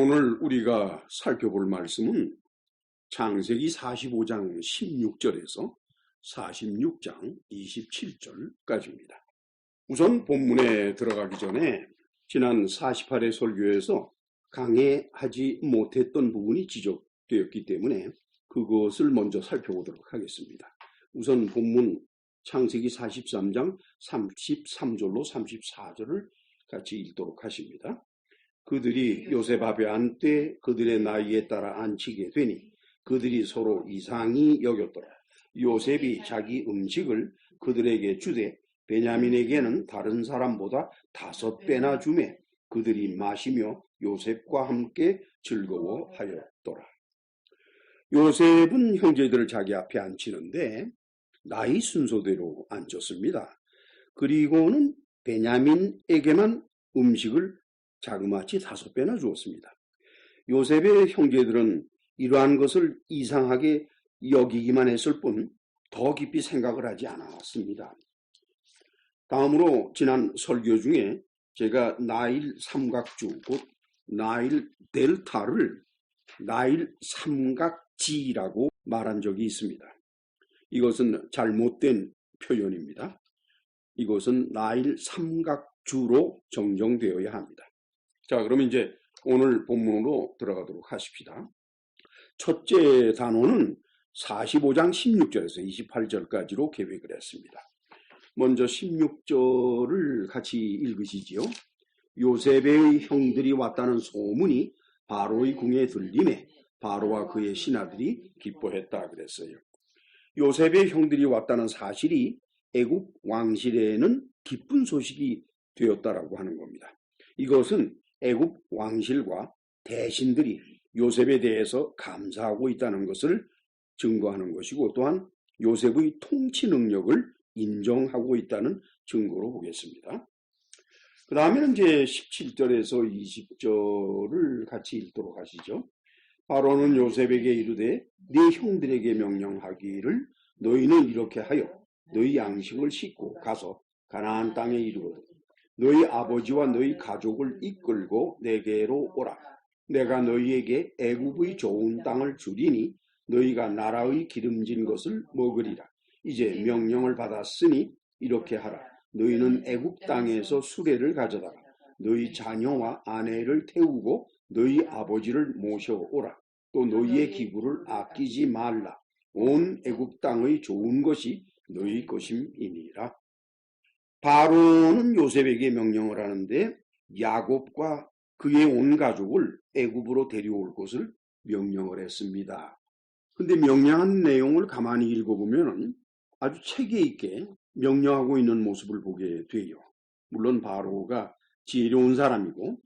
오늘 우리가 살펴볼 말씀은 창세기 45장 16절에서 46장 27절까지입니다. 우선 본문에 들어가기 전에 지난 48회 설교에서 강해하지 못했던 부분이 지적되었기 때문에 그것을 먼저 살펴보도록 하겠습니다. 우선 본문 창세기 43장 33절로 34절을 같이 읽도록 하십니다. 그들이 요셉 앞에 앉되 그들의 나이에 따라 앉히게 되니 그들이 서로 이상히 여겼더라. 요셉이 자기 음식을 그들에게 주되 베냐민에게는 다른 사람보다 5배나 주매 그들이 마시며 요셉과 함께 즐거워하였더라. 요셉은 형제들을 자기 앞에 앉히는데 나이 순서대로 앉혔습니다. 그리고는 베냐민에게만 음식을 자그마치 5배나 주었습니다. 요셉의 형제들은 이러한 것을 이상하게 여기기만 했을 뿐 더 깊이 생각을 하지 않았습니다. 다음으로 지난 설교 중에 제가 나일 삼각주, 곧 나일 델타를 나일 삼각지라고 말한 적이 있습니다. 이것은 잘못된 표현입니다. 이것은 나일 삼각주로 정정되어야 합니다. 자, 그럼 이제 오늘 본문으로 들어가도록 하십시다. 첫째 단어는 45장 16절에서 28절까지로 계획을 했습니다. 먼저 16절을 같이 읽으시지요. 요셉의 형들이 왔다는 소문이 바로의 궁에 들림에 바로와 그의 신하들이 기뻐했다 그랬어요. 요셉의 형들이 왔다는 사실이 애굽 왕실에는 기쁜 소식이 되었다라고 하는 겁니다. 이것은 애굽 왕실과 대신들이 요셉에 대해서 감사하고 있다는 것을 증거하는 것이고 또한 요셉의 통치 능력을 인정하고 있다는 증거로 보겠습니다. 그 다음에는 이제 17절에서 20절을 같이 읽도록 하시죠. 바로는 요셉에게 이르되 네 형들에게 명령하기를 너희는 이렇게 하여 너희 양식을 싣고 가서 가나안 땅에 이르거든 너희 아버지와 너희 가족을 이끌고 내게로 오라. 내가 너희에게 애굽의 좋은 땅을 주리니 너희가 나라의 기름진 것을 먹으리라. 이제 명령을 받았으니 이렇게 하라. 너희는 애굽 땅에서 수레를 가져다가 너희 자녀와 아내를 태우고 너희 아버지를 모셔오라. 또 너희의 기구를 아끼지 말라. 온 애굽 땅의 좋은 것이 너희 것임이니라. 바로는 요셉에게 명령을 하는데 야곱과 그의 온 가족을 애굽으로 데려올 것을 명령을 했습니다. 근데 명령한 내용을 가만히 읽어보면 아주 체계 있게 명령하고 있는 모습을 보게 돼요. 물론 바로가 지혜로운 사람이고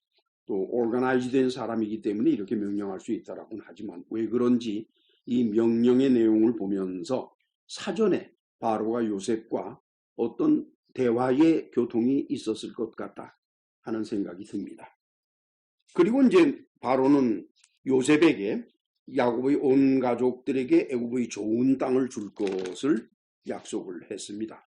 또 오르가나이즈된 사람이기 때문에 이렇게 명령할 수 있다라고는 하지만 왜 그런지 이 명령의 내용을 보면서 사전에 바로가 요셉과 어떤 대화의 교통이 있었을 것 같다 하는 생각이 듭니다. 그리고 이제 바로는 요셉에게 야곱의 온 가족들에게 애굽의 좋은 땅을 줄 것을 약속을 했습니다.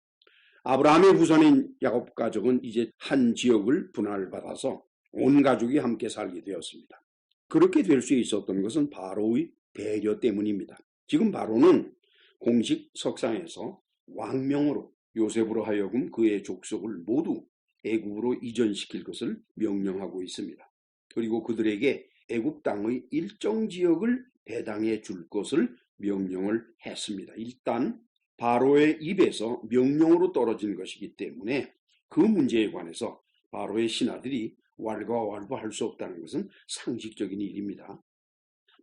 아브라함의 후손인 야곱 가족은 이제 한 지역을 분할받아서 온 가족이 함께 살게 되었습니다. 그렇게 될 수 있었던 것은 바로의 배려 때문입니다. 지금 바로는 공식 석상에서 왕명으로 요셉으로 하여금 그의 족속을 모두 애굽으로 이전시킬 것을 명령하고 있습니다. 그리고 그들에게 애굽 땅의 일정 지역을 배당해 줄 것을 명령을 했습니다. 일단 바로의 입에서 명령으로 떨어진 것이기 때문에 그 문제에 관해서 바로의 신하들이 왈가왈부할 수 없다는 것은 상식적인 일입니다.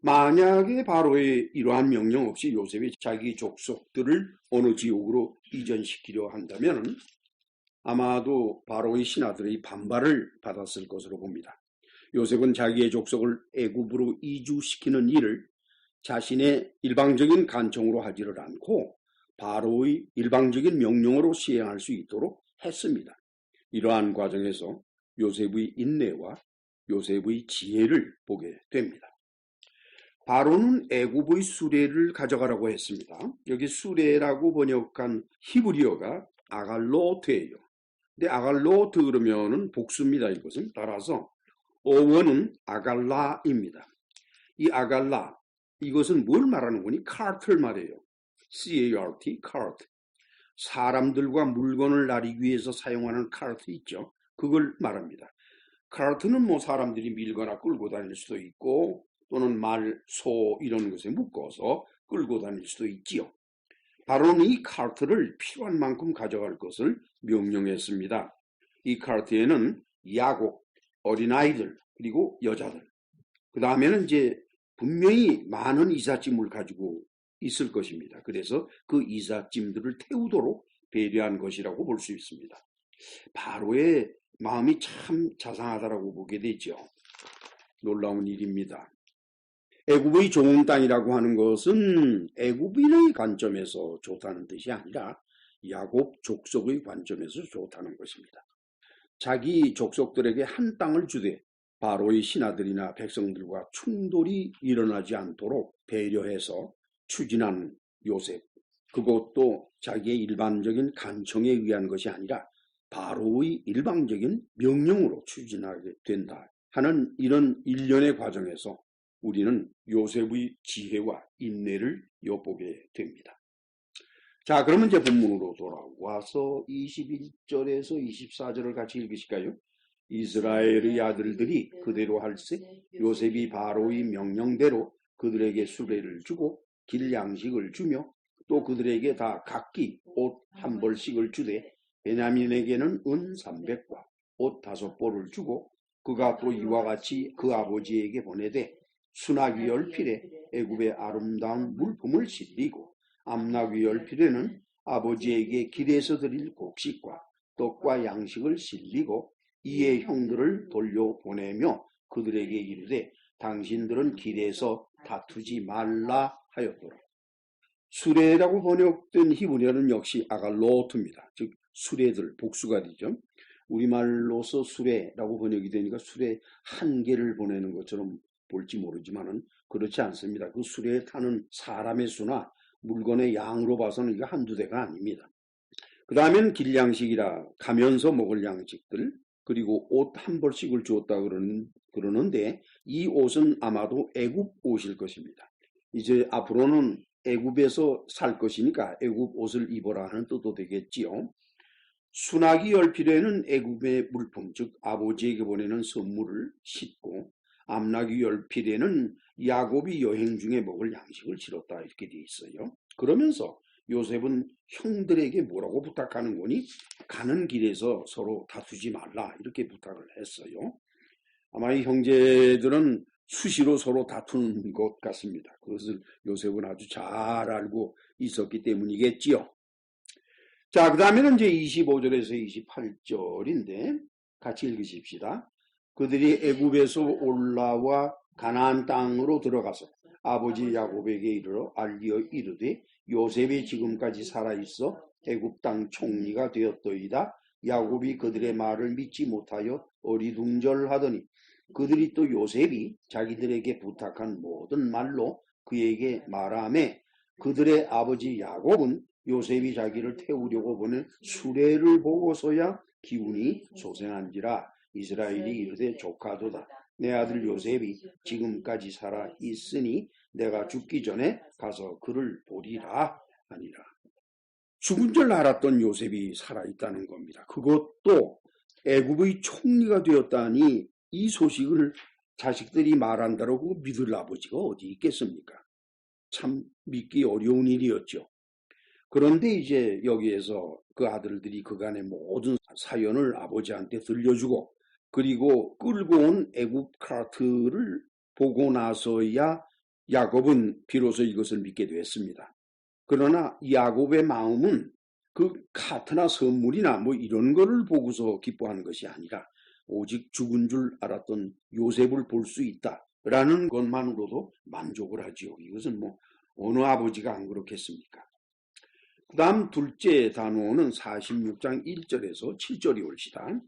만약에 바로의 이러한 명령 없이 요셉이 자기 족속들을 어느 지역으로 이전시키려 한다면 아마도 바로의 신하들의 반발을 받았을 것으로 봅니다. 요셉은 자기의 족속을 애굽으로 이주시키는 일을 자신의 일방적인 간청으로 하지를 않고 바로의 일방적인 명령으로 시행할 수 있도록 했습니다. 이러한 과정에서 요셉의 인내와 요셉의 지혜를 보게 됩니다. 바로는 애굽의 수레를 가져가라고 했습니다. 여기 수레라고 번역한 히브리어가 아갈로트예요. 근데 아갈로트 그러면은 복수입니다. 이것은 따라서 어원은 아갈라입니다. 이 아갈라, 이것은 뭘 말하는 거니? 카트를 말해요. C-A-R-T, 카트. 사람들과 물건을 나르기 위해서 사용하는 카트 있죠. 그걸 말합니다. 카트는 뭐 사람들이 밀거나 끌고 다닐 수도 있고 또는 말, 소 이런 것에 묶어서 끌고 다닐 수도 있지요. 바로는 이 카트를 필요한 만큼 가져갈 것을 명령했습니다. 이 카트에는 야곱, 어린아이들, 그리고 여자들, 그 다음에는 이제 분명히 많은 이삿짐을 가지고 있을 것입니다. 그래서 그 이삿짐들을 태우도록 배려한 것이라고 볼 수 있습니다. 바로의 마음이 참 자상하다라고 보게 되죠. 놀라운 일입니다. 애굽의 좋은 땅이라고 하는 것은 애굽인의 관점에서 좋다는 뜻이 아니라 야곱 족속의 관점에서 좋다는 것입니다. 자기 족속들에게 한 땅을 주되 바로의 신하들이나 백성들과 충돌이 일어나지 않도록 배려해서 추진한 요셉, 그것도 자기의 일반적인 간청에 의한 것이 아니라 바로의 일방적인 명령으로 추진하게 된다 하는 이런 일련의 과정에서 우리는 요셉의 지혜와 인내를 엿보게 됩니다. 자, 그러면 이제 본문으로 돌아와서 21절에서 24절을 같이 읽으실까요? 이스라엘의 아들들이 그대로 할세 요셉이 바로의 명령대로 그들에게 수레를 주고 길 양식을 주며 또 그들에게 다 각기 옷 한 벌씩을 주되 베냐민에게는 은 300과 옷 5벌을 주고 그가 또 이와 같이 그 아버지에게 보내되 수나기 열필에 애굽의 아름다운 물품을 실리고 암나귀 열필에는 아버지에게 길에서 드릴 곡식과 떡과 양식을 실리고 이에 형들을 돌려보내며 그들에게 이르되 당신들은 길에서 다투지 말라 하였더라. 수레라고 번역된 히브리어는 역시 아갈로트입니다. 즉 수레들, 복수가 되죠. 우리말로서 수레라고 번역이 되니까 수레 한 개를 보내는 것처럼 볼지 모르지만은 그렇지 않습니다. 그 수레에 타는 사람의 수나 물건의 양으로 봐서는 이거 한두 대가 아닙니다. 그 다음에는 길양식이라 가면서 먹을 양식들, 그리고 옷 한 벌씩을 주었다 그러는데 이 옷은 아마도 애굽 옷일 것입니다. 이제 앞으로는 애굽에서 살 것이니까 애굽 옷을 입어라 하는 뜻도 되겠지요. 수나기 열필에는 애굽의 물품, 즉 아버지에게 보내는 선물을 싣고 암나귀 열필에는 야곱이 여행 중에 먹을 양식을 실었다 이렇게 돼 있어요. 그러면서 요셉은 형들에게 뭐라고 부탁하는 거니? 가는 길에서 서로 다투지 말라 이렇게 부탁을 했어요. 아마 이 형제들은 수시로 서로 다투는 것 같습니다. 그것을 요셉은 아주 잘 알고 있었기 때문이겠지요. 자, 그 다음에는 이제 25절에서 28절인데 같이 읽으십시다. 그들이 애굽에서 올라와 가나안 땅으로 들어가서 아버지 야곱에게 이르러 알리어 이르되 요셉이 지금까지 살아있어 애굽 땅 총리가 되었더이다. 야곱이 그들의 말을 믿지 못하여 어리둥절하더니 그들이 또 요셉이 자기들에게 부탁한 모든 말로 그에게 말하매 그들의 아버지 야곱은 요셉이 자기를 태우려고 보낸 수레를 보고서야 기운이 소생한지라. 이스라엘이 이르되 조카도다. 내 아들 요셉이 지금까지 살아 있으니 내가 죽기 전에 가서 그를 보리라 하니라. 죽은 줄 알았던 요셉이 살아있다는 겁니다. 그것도 애굽의 총리가 되었다니 이 소식을 자식들이 말한다고 믿을 아버지가 어디 있겠습니까? 참 믿기 어려운 일이었죠. 그런데 이제 여기에서 그 아들들이 그간의 모든 사연을 아버지한테 들려주고 그리고 끌고 온 애굽 카트를 보고 나서야 야곱은 비로소 이것을 믿게 되었습니다. 그러나 야곱의 마음은 그 카트나 선물이나 뭐 이런 거를 보고서 기뻐하는 것이 아니라 오직 죽은 줄 알았던 요셉을 볼 수 있다라는 것만으로도 만족을 하지요. 이것은 뭐 어느 아버지가 안 그렇겠습니까? 그 다음 둘째 단어는 46장 1절에서 7절이 올시다.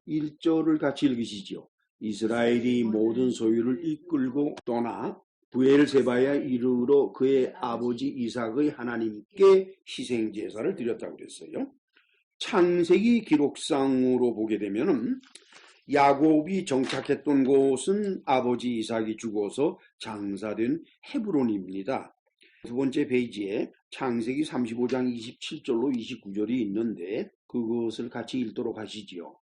1절을 같이 읽으시죠. 이스라엘이 모든 소유를 이끌고 떠나 브엘세바에 이르러 그의 아버지 이삭의 하나님께 희생제사를 드렸다고 그랬어요. 창세기 기록상으로 보게 되면은 야곱이 정착했던 곳은 아버지 이삭이 죽어서 장사된 헤브론입니다. 두 번째 페이지에 창세기 35장 27절로 29절이 있는데 그것을 같이 읽도록 하시지요.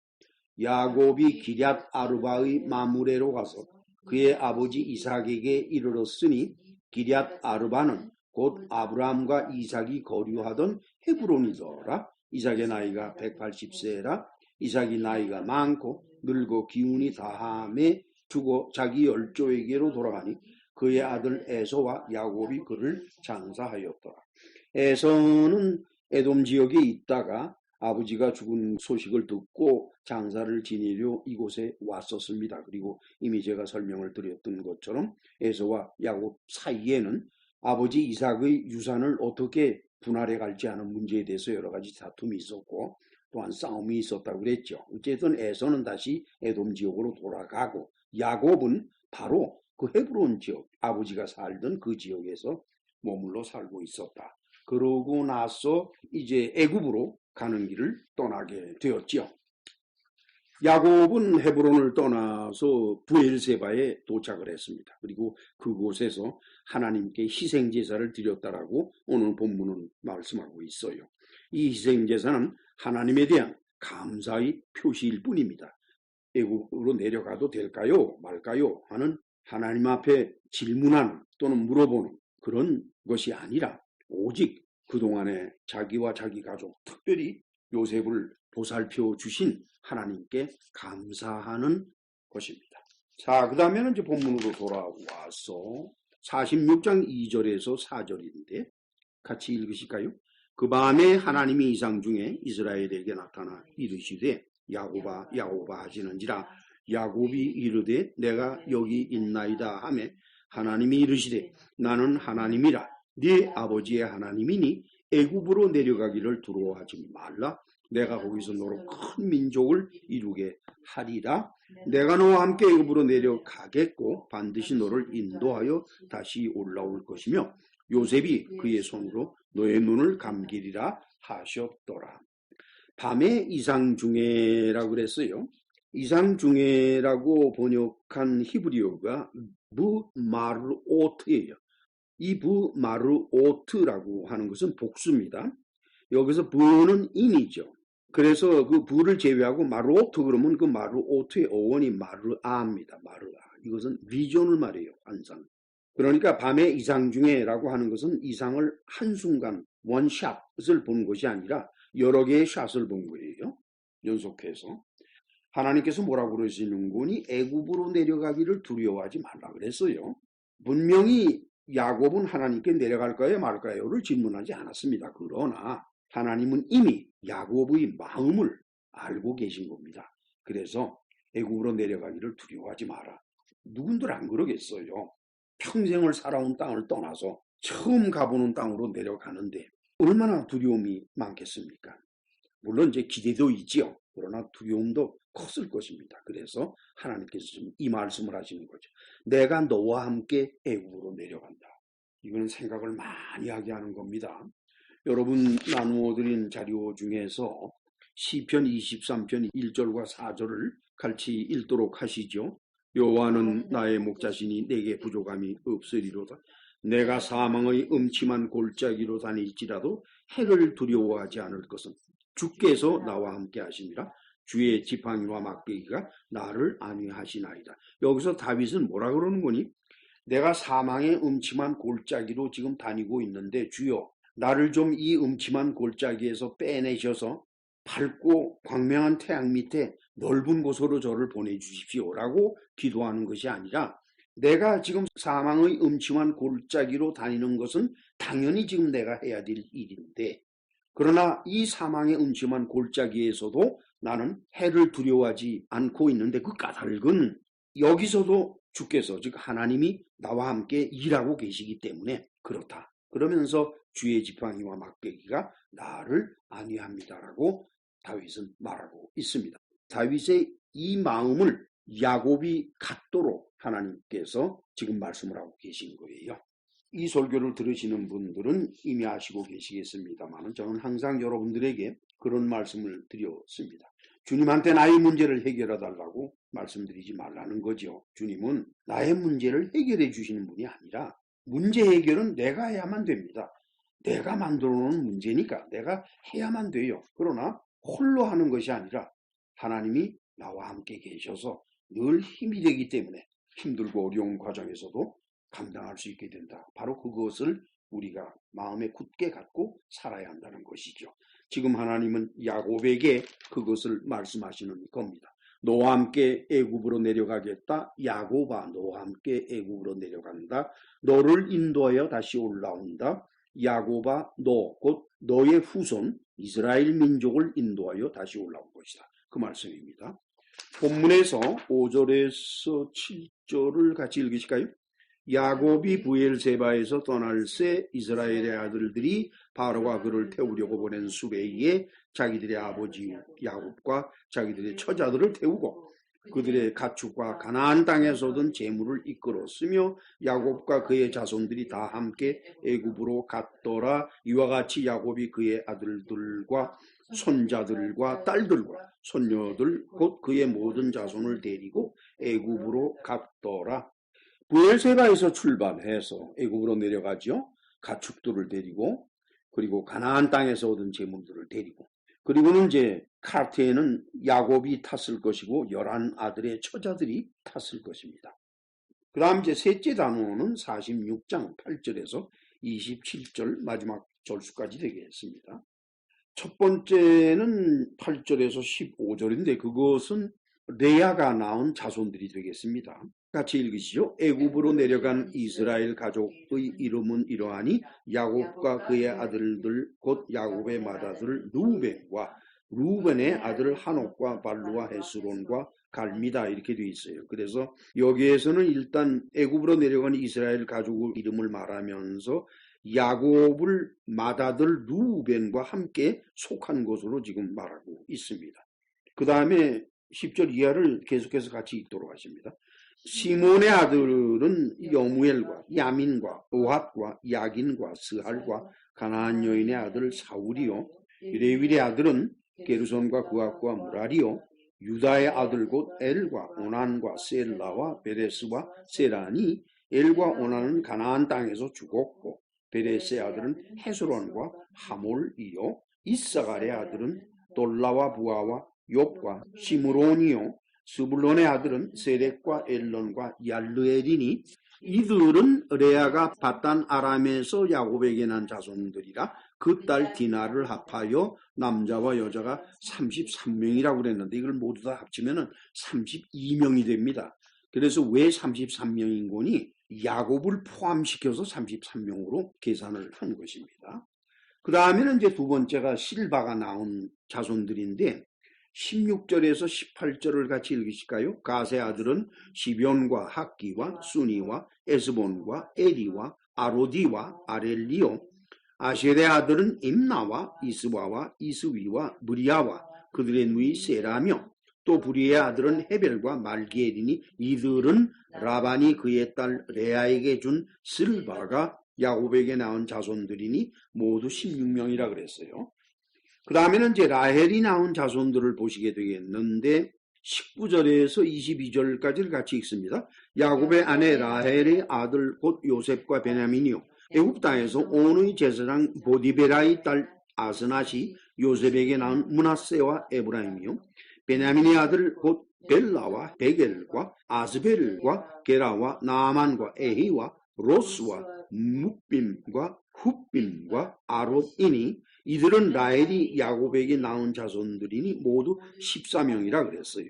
야곱이 기럇 아르바의 마므레로 가서 그의 아버지 이삭에게 이르렀으니 기럇 아르바는 곧 아브라함과 이삭이 거류하던 헤브론이더라. 이삭의 나이가 180세라. 이삭이 나이가 많고 늙어 기운이 다함에 죽어 자기 열조에게로 돌아가니 그의 아들 에서와 야곱이 그를 장사하였더라. 에서는 에돔 지역에 있다가 아버지가 죽은 소식을 듣고 장사를 지내려 이곳에 왔었습니다. 그리고 이미 제가 설명을 드렸던 것처럼 에서와 야곱 사이에는 아버지 이삭의 유산을 어떻게 분할해 갈지 하는 문제에 대해서 여러 가지 다툼이 있었고 또한 싸움이 있었다고 그랬죠. 어쨌든 에서는 다시 에돔 지역으로 돌아가고 야곱은 바로 그 헤브론 지역, 아버지가 살던 그 지역에서 머물러 살고 있었다. 그러고 나서 이제 애굽으로 가는 길을 떠나게 되었지요. 야곱은 헤브론을 떠나서 브엘세바에 도착을 했습니다. 그리고 그곳에서 하나님께 희생제사를 드렸다라고 오늘 본문은 말씀하고 있어요. 이 희생제사는 하나님에 대한 감사의 표시일 뿐입니다. 애굽으로 내려가도 될까요? 말까요? 하는 하나님 앞에 질문하는 또는 물어보는 그런 것이 아니라 오직 그동안에 자기와 자기 가족, 특별히 요셉을 보살펴 주신 하나님께 감사하는 것입니다. 자, 그 다음에는 이제 본문으로 돌아와서 46장 2절에서 4절인데 같이 읽으실까요? 그 밤에 하나님이 이상 중에 이스라엘에게 나타나 이르시되 야곱아 야곱아 하시는지라. 야곱이 이르되 내가 여기 있나이다 하매 하나님이 이르시되 나는 하나님이라 네 아버지의 하나님이니 애굽으로 내려가기를 두려워하지 말라. 내가 거기서 너로 큰 민족을 이루게 하리라. 내가 너와 함께 애굽으로 내려가겠고 반드시 너를 인도하여 다시 올라올 것이며 요셉이 그의 손으로 너의 눈을 감기리라 하셨더라. 밤의 이상 중에라고 그랬어요. 이상 중에라고 번역한 히브리어가 부마르오트예요. 이 부마르오트라고 하는 것은 복수입니다. 여기서 부는 인이죠. 그래서 그 부를 제외하고 마르오트 그러면 그 마르오트의 어원이 마르아입니다. 마르아. 이것은 비전을 말해요. 환상. 그러니까 밤의 이상 중에라고 하는 것은 이상을 한순간 원샷을 본 것이 아니라 여러 개의 샷을 본 거예요. 연속해서. 하나님께서 뭐라고 그러시는 거니? 애굽으로 내려가기를 두려워하지 말라 그랬어요. 분명히 야곱은 하나님께 내려갈까요 말까요를 질문하지 않았습니다. 그러나 하나님은 이미 야곱의 마음을 알고 계신 겁니다. 그래서 애굽으로 내려가기를 두려워하지 마라. 누군들 안 그러겠어요. 평생을 살아온 땅을 떠나서 처음 가보는 땅으로 내려가는데 얼마나 두려움이 많겠습니까? 물론 이제 기대도 있지요. 그러나 두려움도 컸을 것입니다. 그래서 하나님께서 지금 이 말씀을 하시는 거죠. 내가 너와 함께 애굽으로 내려간다. 이거는 생각을 많이 하게 하는 겁니다. 여러분 나누어드린 자료 중에서 시편 23편 1절과 4절을 같이 읽도록 하시죠. 여호와는 나의 목자시니 내게 부족함이 없으리로다. 내가 사망의 음침한 골짜기로 다닐지라도 해를 두려워하지 않을 것은 주께서 나와 함께 하심이라. 주의 지팡이와 막대기가 나를 안위하시나이다. 여기서 다윗은 뭐라 그러는 거니? 내가 사망의 음침한 골짜기로 지금 다니고 있는데 주여 나를 좀 이 음침한 골짜기에서 빼내셔서 밝고 광명한 태양 밑에 넓은 곳으로 저를 보내주십시오라고 기도하는 것이 아니라 내가 지금 사망의 음침한 골짜기로 다니는 것은 당연히 지금 내가 해야 될 일인데 그러나 이 사망의 음침한 골짜기에서도 나는 해를 두려워하지 않고 있는데 그 까닭은 여기서도 주께서 즉 하나님이 나와 함께 일하고 계시기 때문에 그렇다. 그러면서 주의 지팡이와 막대기가 나를 안위합니다라고 다윗은 말하고 있습니다. 다윗의 이 마음을 야곱이 갖도록 하나님께서 지금 말씀을 하고 계신 거예요. 이 설교를 들으시는 분들은 이미 아시고 계시겠습니다만 저는 항상 여러분들에게 그런 말씀을 드렸습니다. 주님한테 나의 문제를 해결해 달라고 말씀드리지 말라는 거죠. 주님은 나의 문제를 해결해 주시는 분이 아니라 문제 해결은 내가 해야만 됩니다. 내가 만들어 놓은 문제니까 내가 해야만 돼요. 그러나 홀로 하는 것이 아니라 하나님이 나와 함께 계셔서 늘 힘이 되기 때문에 힘들고 어려운 과정에서도 감당할 수 있게 된다. 바로 그것을 우리가 마음에 굳게 갖고 살아야 한다는 것이죠. 지금 하나님은 야곱에게 그것을 말씀하시는 겁니다. 너와 함께 애굽으로 내려가겠다. 야곱아, 너와 함께 애굽으로 내려간다. 너를 인도하여 다시 올라온다. 야곱아, 너, 곧 너의 후손 이스라엘 민족을 인도하여 다시 올라온 것이다. 그 말씀입니다. 본문에서 5절에서 7절을 같이 읽으실까요? 야곱이 브엘세바에서 떠날 새 이스라엘의 아들들이 바로가 그를 태우려고 보낸 수레에 자기들의 아버지 야곱과 자기들의 처자들을 태우고 그들의 가축과 가나안 땅에서 얻은 재물을 이끌었으며 야곱과 그의 자손들이 다 함께 애굽으로 갔더라. 이와 같이 야곱이 그의 아들들과 손자들과 딸들과 손녀들 곧 그의 모든 자손을 데리고 애굽으로 갔더라. 브엘세바에서 출발해서 애굽으로 내려가죠. 가축들을 데리고 그리고 가나안 땅에서 얻은 재물들을 데리고 그리고는 이제 카르트에는 야곱이 탔을 것이고 11아들의 처자들이 탔을 것입니다. 그 다음 이제 셋째 단원은 46장 8절에서 27절 마지막 절수까지 되겠습니다. 첫 번째는 8절에서 15절인데 그것은 레아가 낳은 자손들이 되겠습니다. 같이 읽으시죠. 애굽으로 내려간 이스라엘 가족의 이름은 이러하니 야곱과 그의 아들들 곧 야곱의 맏아들 루벤과 루벤의 아들 하녹과 발루와 헤스론과 갈미다 이렇게 되어 있어요. 그래서 여기에서는 일단 애굽으로 내려간 이스라엘 가족의 이름을 말하면서 야곱을 맏아들 루벤과 함께 속한 것으로 지금 말하고 있습니다. 그 다음에 10절 이하를 계속해서 같이 읽도록 하십니다. 시몬의 아들은 여무엘과 야민과 오핫과 야긴과 스할과 가나안 여인의 아들 사울이요 레위의 아들은 게르손과 그앗과 무라리요 유다의 아들 곧 엘과 오난과 셀라와 베레스와 세란이 엘과 오난은 가나안 땅에서 죽었고 베레스의 아들은 헤스론과 하몰이요 이사갈의 아들은 돌라와 부아와 욥과 시므론이요 스불론의 아들은 세렉과 엘론과 얄르엘이니 이들은 레아가 바단 아람에서 야곱에게 난 자손들이라 그 딸 디나를 합하여 남자와 여자가 33명이라고 그랬는데 이걸 모두 다 합치면 32명이 됩니다. 그래서 왜 33명인 거니? 야곱을 포함시켜서 33명으로 계산을 한 것입니다. 그 다음에는 이제 두 번째가 실바가 나온 자손들인데 16절에서 18절을 같이 읽으실까요? 가세 아들은 시변과 학기와 수니와 에스본과 에리와 아로디와 아렐리오 아셀의 아들은 임나와 이스와와 이스위와 무리아와 그들의 누이 세라며 또 부리의 아들은 헤벨과 말기엘이니 이들은 라반이 그의 딸 레아에게 준 슬바가 야곱에게 낳은 자손들이니 모두 16명이라 그랬어요. 그 다음에는 이제 라헬이 낳은 자손들을 보시게 되겠는데 19절에서 22절까지를 같이 읽습니다. 야곱의 아내 라헬의 아들 곧 요셉과 베냐민이요 애굽 땅에서 온의 제사장 보디베라의 딸 아스낫이 요셉에게 낳은 므낫세와 에브라임이요 베냐민의 아들 곧 벨라와 베겔과 아스벨과 게라와 나아만과 에히와 로스와 묵빔과 훗빔과 아롯이니 이들은 라헬이 야곱에게 낳은 자손들이니 모두 14명이라 그랬어요.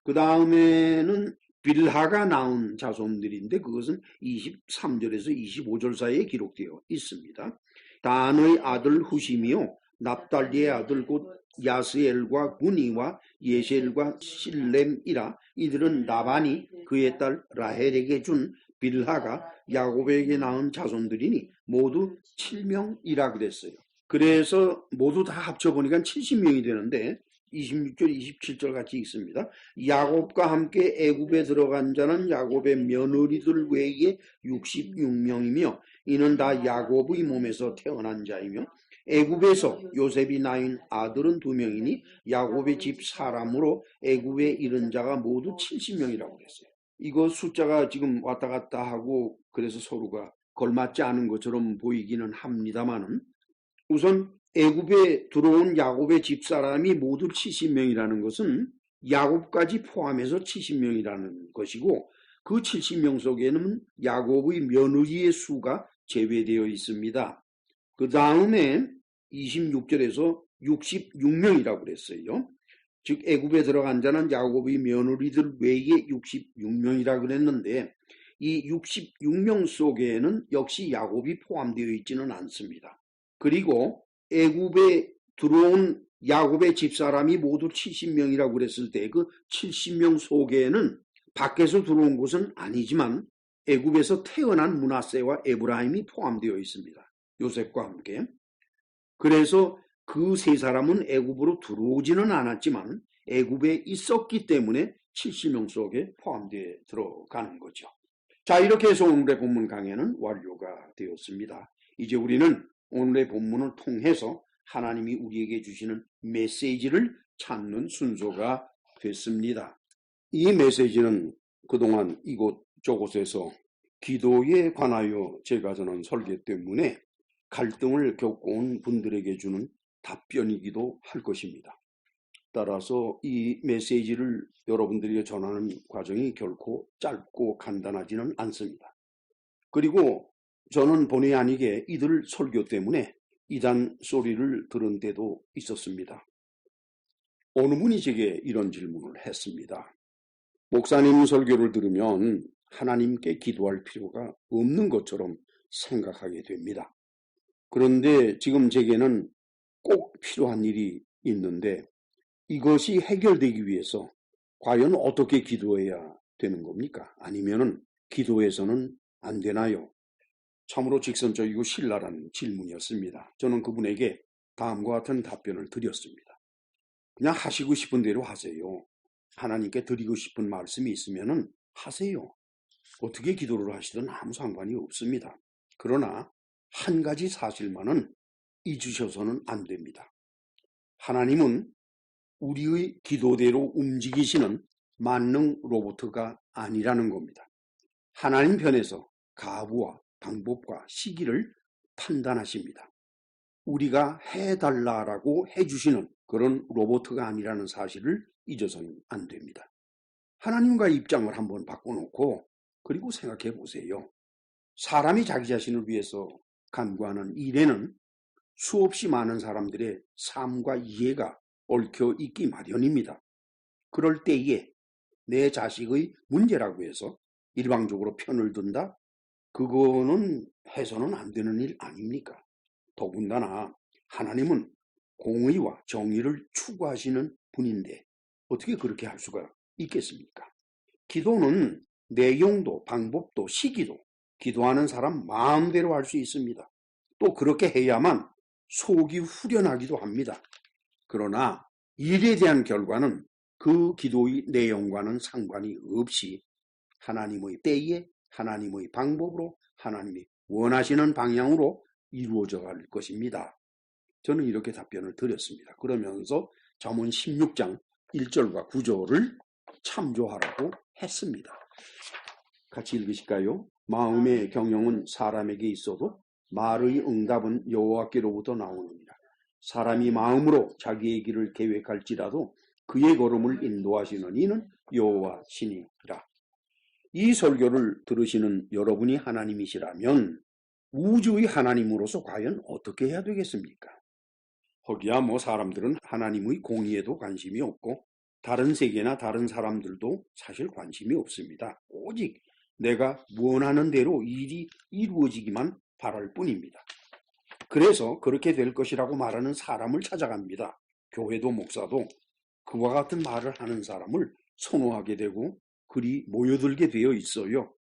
그 다음에는 빌하가 낳은 자손들인데 그것은 23절에서 25절 사이에 기록되어 있습니다. 단의 아들 후심이요 납달리의 아들 곧 야스엘과 구니와 예셀과 실렘이라 이들은 나반이 그의 딸 라헬에게 준 빌하가 야곱에게 낳은 자손들이니 모두 7명이라 그랬어요. 그래서 모두 다 합쳐보니까 70명이 되는데 26절, 27절 같이 읽습니다. 야곱과 함께 애굽에 들어간 자는 야곱의 며느리들 외에 66명이며 이는 다 야곱의 몸에서 태어난 자이며 애굽에서 요셉이 낳은 아들은 2명이니 야곱의 집 사람으로 애굽에 이른 자가 모두 70명이라고 그랬어요. 이거 숫자가 지금 왔다 갔다 하고 그래서 서로가 걸맞지 않은 것처럼 보이기는 합니다만은 우선 애굽에 들어온 야곱의 집사람이 모두 70명이라는 것은 야곱까지 포함해서 70명이라는 것이고 그 70명 속에는 야곱의 며느리의 수가 제외되어 있습니다. 그 다음에 26절에서 66명이라고 그랬어요. 즉 애굽에 들어간 자는 야곱의 며느리들 외에 66명이라 그랬는데 이 66명 속에는 역시 야곱이 포함되어 있지는 않습니다. 그리고 애굽에 들어온 야곱의 집사람이 모두 70명이라고 그랬을 때 그 70명 속에는 밖에서 들어온 것은 아니지만 애굽에서 태어난 므낫세와 에브라임이 포함되어 있습니다. 요셉과 함께. 그래서 그 세 사람은 애굽으로 들어오지는 않았지만 애굽에 있었기 때문에 70명 속에 포함되어 들어가는 거죠. 자, 이렇게 해서 오늘의 본문 강해는 완료가 되었습니다. 이제 우리는 오늘의 본문을 통해서 하나님이 우리에게 주시는 메시지를 찾는 순서가 됐습니다. 이 메시지는 그동안 이곳저곳에서 기도에 관하여 제가 전한 설교 때문에 갈등을 겪어온 분들에게 주는 답변이기도 할 것입니다. 따라서 이 메시지를 여러분들에게 전하는 과정이 결코 짧고 간단하지는 않습니다. 그리고 저는 본의 아니게 이들 설교 때문에 이단 소리를 들은 때도 있었습니다. 어느 분이 제게 이런 질문을 했습니다. 목사님 설교를 들으면 하나님께 기도할 필요가 없는 것처럼 생각하게 됩니다. 그런데 지금 제게는 꼭 필요한 일이 있는데 이것이 해결되기 위해서 과연 어떻게 기도해야 되는 겁니까? 아니면은 기도해서는 안 되나요? 참으로 직선적이고 신랄한 질문이었습니다. 저는 그분에게 다음과 같은 답변을 드렸습니다. 그냥 하시고 싶은 대로 하세요. 하나님께 드리고 싶은 말씀이 있으면은 하세요. 어떻게 기도를 하시든 아무 상관이 없습니다. 그러나 한 가지 사실만은 잊으셔서는 안 됩니다. 하나님은 우리의 기도대로 움직이시는 만능 로봇가 아니라는 겁니다. 하나님 편에서 가부와 방법과 시기를 판단하십니다. 우리가 해달라라고 해주시는 그런 로봇가 아니라는 사실을 잊어서는 안 됩니다. 하나님과 입장을 한번 바꿔놓고 그리고 생각해 보세요. 사람이 자기 자신을 위해서 간구하는 일에는 수없이 많은 사람들의 삶과 이해가 얽혀 있기 마련입니다. 그럴 때에 내 자식의 문제라고 해서 일방적으로 편을 든다? 그거는 해서는 안 되는 일 아닙니까? 더군다나 하나님은 공의와 정의를 추구하시는 분인데 어떻게 그렇게 할 수가 있겠습니까? 기도는 내용도 방법도 시기도 기도하는 사람 마음대로 할 수 있습니다. 또 그렇게 해야만 속이 후련하기도 합니다. 그러나 일에 대한 결과는 그 기도의 내용과는 상관이 없이 하나님의 때에 하나님의 방법으로 하나님이 원하시는 방향으로 이루어져 갈 것입니다. 저는 이렇게 답변을 드렸습니다. 그러면서 잠언 16장 1절과 9절을 참조하라고 했습니다. 같이 읽으실까요? 마음의 경영은 사람에게 있어도 말의 응답은 여호와께로부터 나오느니라. 사람이 마음으로 자기의 길을 계획할지라도 그의 걸음을 인도하시는 이는 여호와시니라. 이 설교를 들으시는 여러분이 하나님이시라면 우주의 하나님으로서 과연 어떻게 해야 되겠습니까? 거기야 사람들은 하나님의 공의에도 관심이 없고 다른 세계나 다른 사람들도 사실 관심이 없습니다. 오직 내가 원하는 대로 일이 이루어지기만 바랄 뿐입니다. 그래서 그렇게 될 것이라고 말하는 사람을 찾아갑니다. 교회도 목사도 그와 같은 말을 하는 사람을 선호하게 되고 그리 모여들게 되어 있어요.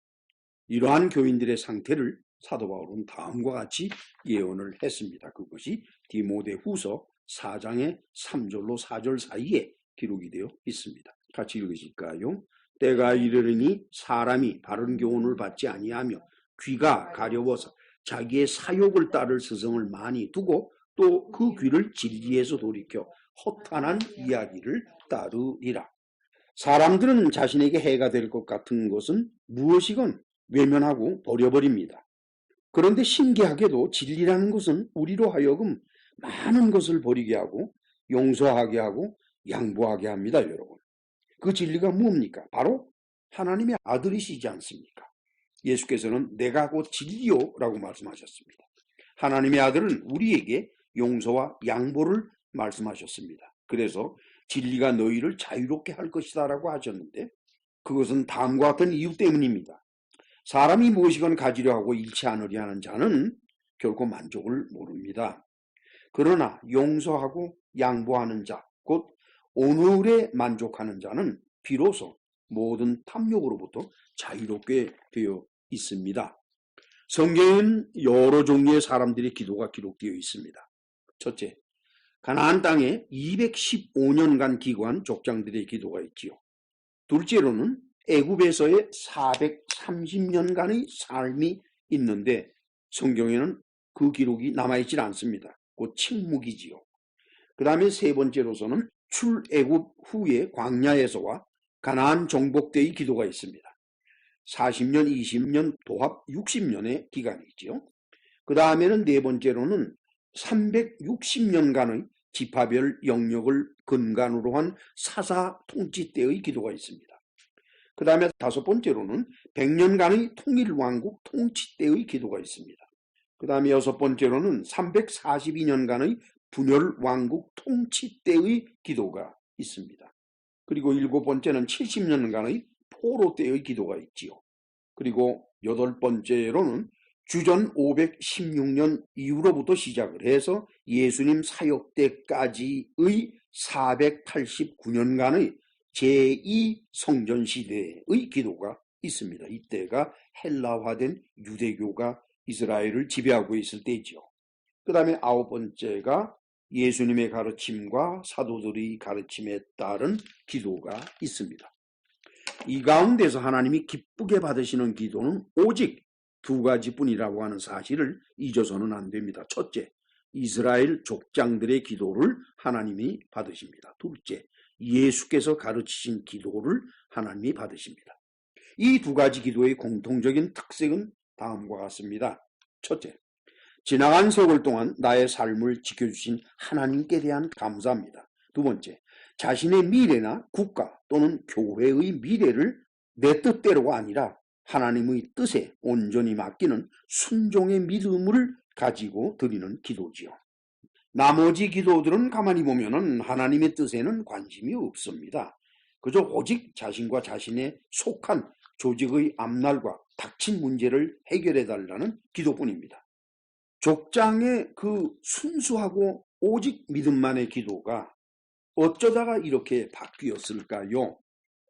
이러한 교인들의 상태를 사도 바울은 다음과 같이 예언을 했습니다. 그것이 디모데후서 4장의 3절로 4절 사이에 기록이 되어 있습니다. 같이 읽으실까요? 때가 이르리니 사람이 바른 교훈을 받지 아니하며 귀가 가려워서 자기의 사욕을 따를 스승을 많이 두고 또 그 귀를 진리에서 돌이켜 허탄한 이야기를 따르리라. 사람들은 자신에게 해가 될 것 같은 것은 무엇이건 외면하고 버려버립니다. 그런데 신기하게도 진리라는 것은 우리로 하여금 많은 것을 버리게 하고 용서하게 하고 양보하게 합니다, 여러분. 그 진리가 뭡니까? 바로 하나님의 아들이시지 않습니까? 예수께서는 내가 곧 진리요라고 말씀하셨습니다. 하나님의 아들은 우리에게 용서와 양보를 말씀하셨습니다. 그래서 진리가 너희를 자유롭게 할 것이다 라고 하셨는데 그것은 다음과 같은 이유 때문입니다. 사람이 무엇이건 가지려 하고 잃지 않으려 하는 자는 결코 만족을 모릅니다. 그러나 용서하고 양보하는 자, 곧 오늘에 만족하는 자는 비로소 모든 탐욕으로부터 자유롭게 되어 있습니다. 성경에는 여러 종류의 사람들의 기도가 기록되어 있습니다. 첫째, 가나안 땅에 215년간 기거한 족장들의 기도가 있지요. 둘째로는 애굽에서의 430년간의 삶이 있는데 성경에는 그 기록이 남아있질 않습니다. 곧 침묵이지요. 그 다음에 세 번째로서는 출애굽 후에 광야에서와 가나안 정복 때의 기도가 있습니다. 40년, 20년, 도합 60년의 기간이 있지요. 그 다음에는 네 번째로는 360년간의 지파별 영역을 근간으로 한 사사 통치 때의 기도가 있습니다. 그 다음에 다섯 번째로는 100년간의 통일왕국 통치 때의 기도가 있습니다. 그 다음에 여섯 번째로는 342년간의 분열왕국 통치 때의 기도가 있습니다. 그리고 일곱 번째는 70년간의 포로 때의 기도가 있지요. 그리고 여덟 번째로는 주전 516년 이후로부터 시작을 해서 예수님 사역 때까지의 489년간의 제2성전 시대의 기도가 있습니다. 이때가 헬라화된 유대교가 이스라엘을 지배하고 있을 때이죠. 그 다음에 아홉 번째가 예수님의 가르침과 사도들의 가르침에 따른 기도가 있습니다. 이 가운데서 하나님이 기쁘게 받으시는 기도는 오직 두 가지뿐이라고 하는 사실을 잊어서는 안 됩니다. 첫째, 이스라엘 족장들의 기도를 하나님이 받으십니다. 둘째, 예수께서 가르치신 기도를 하나님이 받으십니다. 이 두 가지 기도의 공통적인 특색은 다음과 같습니다. 첫째, 지나간 세월 동안 나의 삶을 지켜주신 하나님께 대한 감사합니다. 두 번째, 자신의 미래나 국가 또는 교회의 미래를 내 뜻대로가 아니라 하나님의 뜻에 온전히 맡기는 순종의 믿음을 가지고 드리는 기도지요. 나머지 기도들은 가만히 보면은 하나님의 뜻에는 관심이 없습니다. 그저 오직 자신과 자신의 속한 조직의 앞날과 닥친 문제를 해결해 달라는 기도뿐입니다. 족장의 그 순수하고 오직 믿음만의 기도가 어쩌다가 이렇게 바뀌었을까요?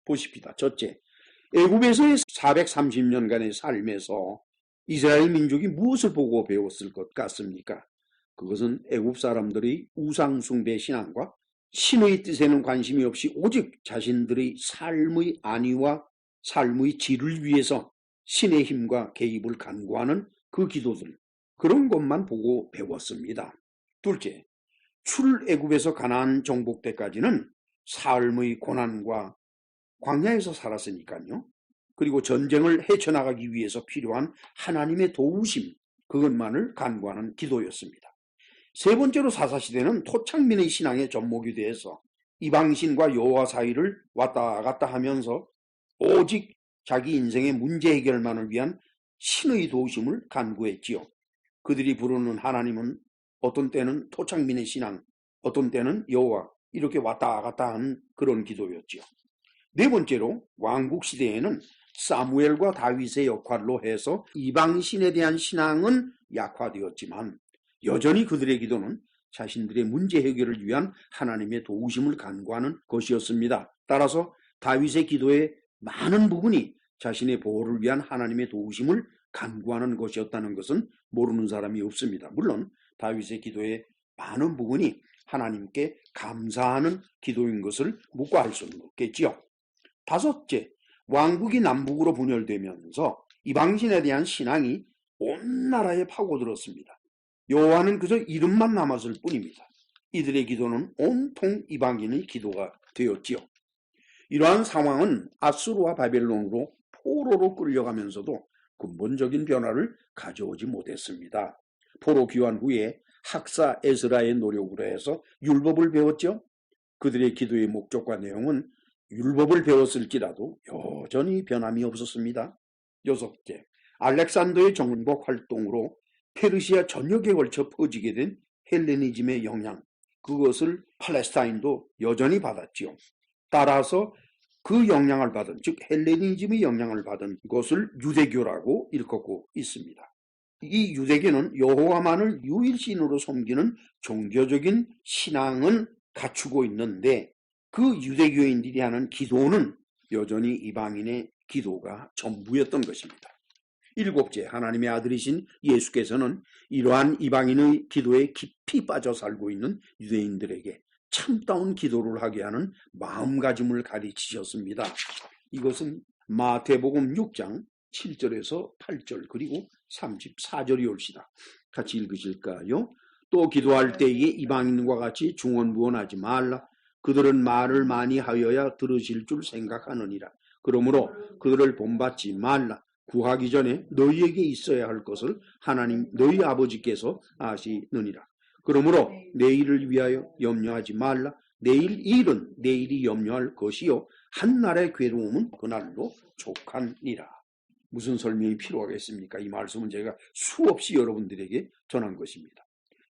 보십시다. 첫째, 애굽에서의 430년간의 삶에서 이스라엘 민족이 무엇을 보고 배웠을 것 같습니까? 그것은 애굽 사람들의 우상숭배 신앙과 신의 뜻에는 관심이 없이 오직 자신들의 삶의 안위와 삶의 질을 위해서 신의 힘과 개입을 간구하는 그 기도들, 그런 것만 보고 배웠습니다. 둘째, 출애굽에서 가나안 정복 때까지는 삶의 고난과 광야에서 살았으니까요. 그리고 전쟁을 헤쳐나가기 위해서 필요한 하나님의 도우심, 그것만을 간구하는 기도였습니다. 세 번째로 사사시대는 토착민의 신앙의 접목이 돼서 이방신과 여호와 사이를 왔다 갔다 하면서 오직 자기 인생의 문제 해결만을 위한 신의 도우심을 간구했지요. 그들이 부르는 하나님은 어떤 때는 토착민의 신앙, 어떤 때는 여호와, 이렇게 왔다 갔다 하는 그런 기도였지요. 네 번째로 왕국 시대에는 사무엘과 다윗의 역할로 해서 이방신에 대한 신앙은 약화되었지만 여전히 그들의 기도는 자신들의 문제 해결을 위한 하나님의 도우심을 간구하는 것이었습니다. 따라서 다윗의 기도의 많은 부분이 자신의 보호를 위한 하나님의 도우심을 간구하는 것이었다는 것은 모르는 사람이 없습니다. 물론 다윗의 기도의 많은 부분이 하나님께 감사하는 기도인 것을 묵과할 수는 없겠지요. 다섯째, 왕국이 남북으로 분열되면서 이방신에 대한 신앙이 온 나라에 파고들었습니다. 여호와는 그저 이름만 남았을 뿐입니다. 이들의 기도는 온통 이방인의 기도가 되었지요. 이러한 상황은 아수르와 바벨론으로 포로로 끌려가면서도 근본적인 변화를 가져오지 못했습니다. 포로 귀환 후에 학사 에스라의 노력으로 해서 율법을 배웠죠. 그들의 기도의 목적과 내용은 율법을 배웠을지라도 여전히 변함이 없었습니다. 여섯째, 알렉산더의 정복 활동으로 페르시아 전역에 걸쳐 퍼지게 된 헬레니즘의 영향, 그것을 팔레스타인도 여전히 받았지요. 따라서 그 영향을 받은, 즉 헬레니즘의 영향을 받은 것을 유대교라고 일컫고 있습니다. 이 유대교는 여호와만을 유일신으로 섬기는 종교적인 신앙은 갖추고 있는데 그 유대교인들이 하는 기도는 여전히 이방인의 기도가 전부였던 것입니다. 일곱째, 하나님의 아들이신 예수께서는 이러한 이방인의 기도에 깊이 빠져 살고 있는 유대인들에게 참다운 기도를 하게 하는 마음가짐을 가르치셨습니다. 이것은 마태복음 6장 7절에서 8절 그리고 34절이 옳시다. 같이 읽으실까요? 또 기도할 때에 이방인과 같이 중언부언하지 말라. 그들은 말을 많이 하여야 들으실 줄 생각하느니라. 그러므로 그들을 본받지 말라. 구하기 전에 너희에게 있어야 할 것을 하나님 너희 아버지께서 아시느니라. 그러므로 내일을 위하여 염려하지 말라. 내일 일은 내일이 염려할 것이요 한날의 괴로움은 그날로 족하니라. 무슨 설명이 필요하겠습니까? 이 말씀은 제가 수없이 여러분들에게 전한 것입니다.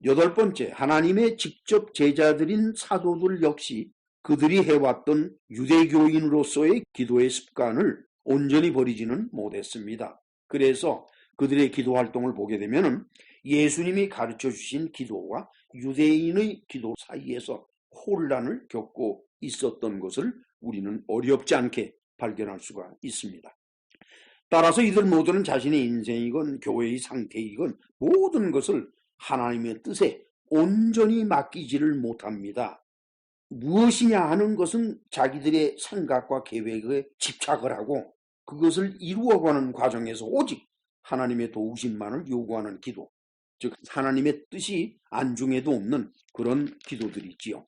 여덟 번째, 하나님의 직접 제자들인 사도들 역시 그들이 해왔던 유대교인으로서의 기도의 습관을 온전히 버리지는 못했습니다. 그래서 그들의 기도 활동을 보게 되면 예수님이 가르쳐 주신 기도와 유대인의 기도 사이에서 혼란을 겪고 있었던 것을 우리는 어렵지 않게 발견할 수가 있습니다. 따라서 이들 모두는 자신의 인생이건 교회의 상태이건 모든 것을 하나님의 뜻에 온전히 맡기지를 못합니다. 무엇이냐 하는 것은 자기들의 생각과 계획에 집착을 하고 그것을 이루어가는 과정에서 오직 하나님의 도우심만을 요구하는 기도, 즉 하나님의 뜻이 안중에도 없는 그런 기도들이지요.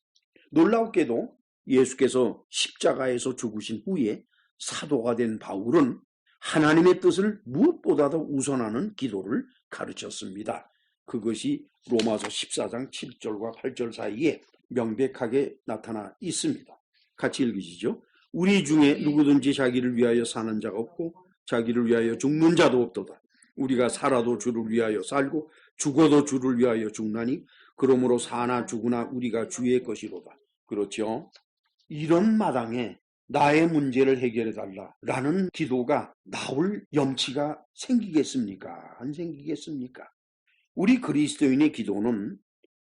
놀랍게도 예수께서 십자가에서 죽으신 후에 사도가 된 바울은 하나님의 뜻을 무엇보다도 우선하는 기도를 가르쳤습니다. 그것이 로마서 14장 7절과 8절 사이에 명백하게 나타나 있습니다. 같이 읽으시죠. 우리 중에 누구든지 자기를 위하여 사는 자가 없고 자기를 위하여 죽는 자도 없도다. 우리가 살아도 주를 위하여 살고 죽어도 주를 위하여 죽나니 그러므로 사나 죽으나 우리가 주의 것이로다. 그렇죠? 이런 마당에 나의 문제를 해결해 달라라는 기도가 나올 염치가 생기겠습니까? 안 생기겠습니까? 우리 그리스도인의 기도는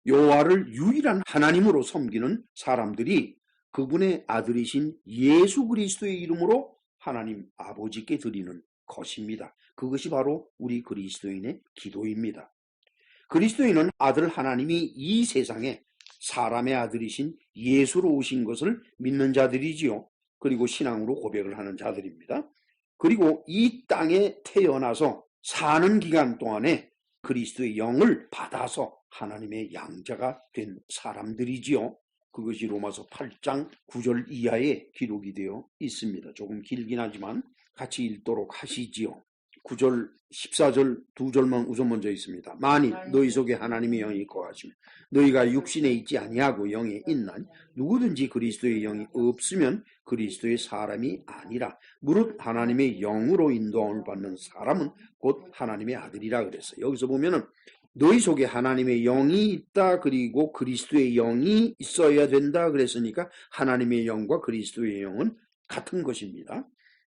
여호와를 유일한 하나님으로 섬기는 사람들이 그분의 아들이신 예수 그리스도의 이름으로 하나님 아버지께 드리는 것입니다. 그것이 바로 우리 그리스도인의 기도입니다. 그리스도인은 아들 하나님이 이 세상에 사람의 아들이신 예수로 오신 것을 믿는 자들이지요. 그리고 신앙으로 고백을 하는 자들입니다. 그리고 이 땅에 태어나서 사는 기간 동안에 그리스도의 영을 받아서 하나님의 양자가 된 사람들이지요. 그것이 로마서 8장 9절 이하에 기록이 되어 있습니다. 조금 길긴 하지만 같이 읽도록 하시지요. 9절, 14절 두 절만 우선 먼저 있습니다. 만일 너희 속에 하나님의 영이 거하시면 너희가 육신에 있지 아니하고 영에 있나니 누구든지 그리스도의 영이 없으면 그리스도의 사람이 아니라 무릇 하나님의 영으로 인도함을 받는 사람은 곧 하나님의 아들이라 그랬어요. 여기서 보면은 너희 속에 하나님의 영이 있다 그리고 그리스도의 영이 있어야 된다 그랬으니까 하나님의 영과 그리스도의 영은 같은 것입니다.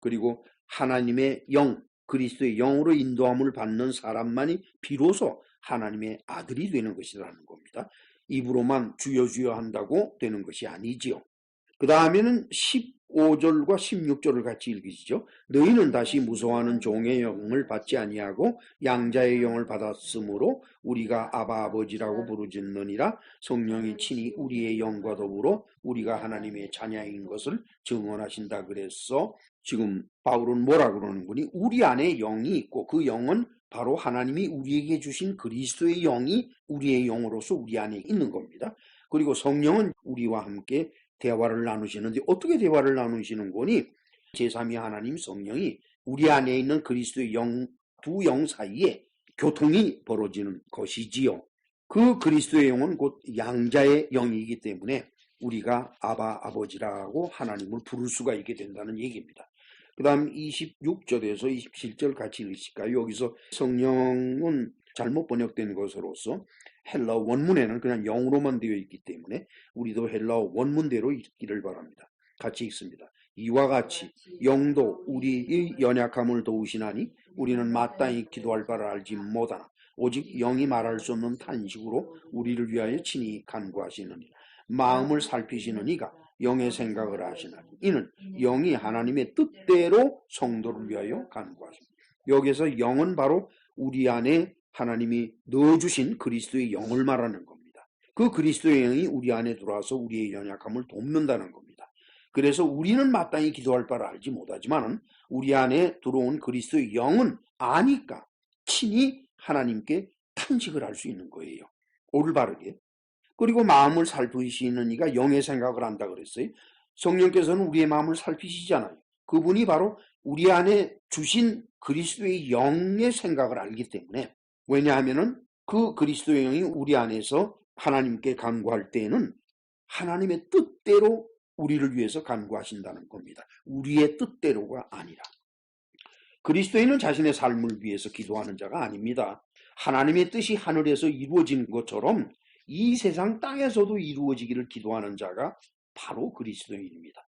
그리고 하나님의 영, 그리스도의 영으로 인도함을 받는 사람만이 비로소 하나님의 아들이 되는 것이라는 겁니다. 입으로만 주여 주여 한다고 되는 것이 아니지요. 그 다음에는 15절과 16절을 같이 읽으시죠. 너희는 다시 무서워하는 종의 영을 받지 아니하고 양자의 영을 받았으므로 우리가 아바 아버지라고 부르짖느니라. 성령이 친히 우리의 영과 더불어 우리가 하나님의 자녀인 것을 증언하신다 그랬어. 지금 바울은 뭐라 그러는 거니? 우리 안에 영이 있고 그 영은 바로 하나님이 우리에게 주신 그리스도의 영이 우리의 영으로서 우리 안에 있는 겁니다. 그리고 성령은 우리와 함께 대화를 나누시는데 어떻게 대화를 나누시는 거니? 제3위 하나님 성령이 우리 안에 있는 그리스도의 영, 두 영 사이에 교통이 벌어지는 것이지요. 그 그리스도의 영은 곧 양자의 영이기 때문에 우리가 아바 아버지라고 하나님을 부를 수가 있게 된다는 얘기입니다. 그 다음 26절에서 27절 같이 읽으실까요? 여기서 성령은 잘못 번역된 것으로서 헬라어 원문에는 그냥 영으로만 되어 있기 때문에 우리도 헬라어 원문대로 읽기를 바랍니다. 같이 읽습니다. 이와 같이 영도 우리의 연약함을 도우시나니 우리는 마땅히 기도할 바를 알지 못하나 오직 영이 말할 수 없는 탄식으로 우리를 위하여 친히 간구하시느니라. 마음을 살피시는 이가 영의 생각을 하시나니 이는 영이 하나님의 뜻대로 성도를 위하여 간구하십니다. 여기서 영은 바로 우리 안에 하나님이 넣어주신 그리스도의 영을 말하는 겁니다. 그 그리스도의 영이 우리 안에 들어와서 우리의 연약함을 돕는다는 겁니다. 그래서 우리는 마땅히 기도할 바를 알지 못하지만 우리 안에 들어온 그리스도의 영은 아니까 친히 하나님께 탄식을 할 수 있는 거예요. 올바르게. 그리고 마음을 살피시는 이가 영의 생각을 한다 그랬어요. 성령께서는 우리의 마음을 살피시잖아요. 그분이 바로 우리 안에 주신 그리스도의 영의 생각을 알기 때문에, 왜냐하면은 그 그리스도의 영이 우리 안에서 하나님께 간구할 때에는 하나님의 뜻대로 우리를 위해서 간구하신다는 겁니다. 우리의 뜻대로가 아니라. 그리스도인은 자신의 삶을 위해서 기도하는 자가 아닙니다. 하나님의 뜻이 하늘에서 이루어진 것처럼 이 세상 땅에서도 이루어지기를 기도하는 자가 바로 그리스도인입니다.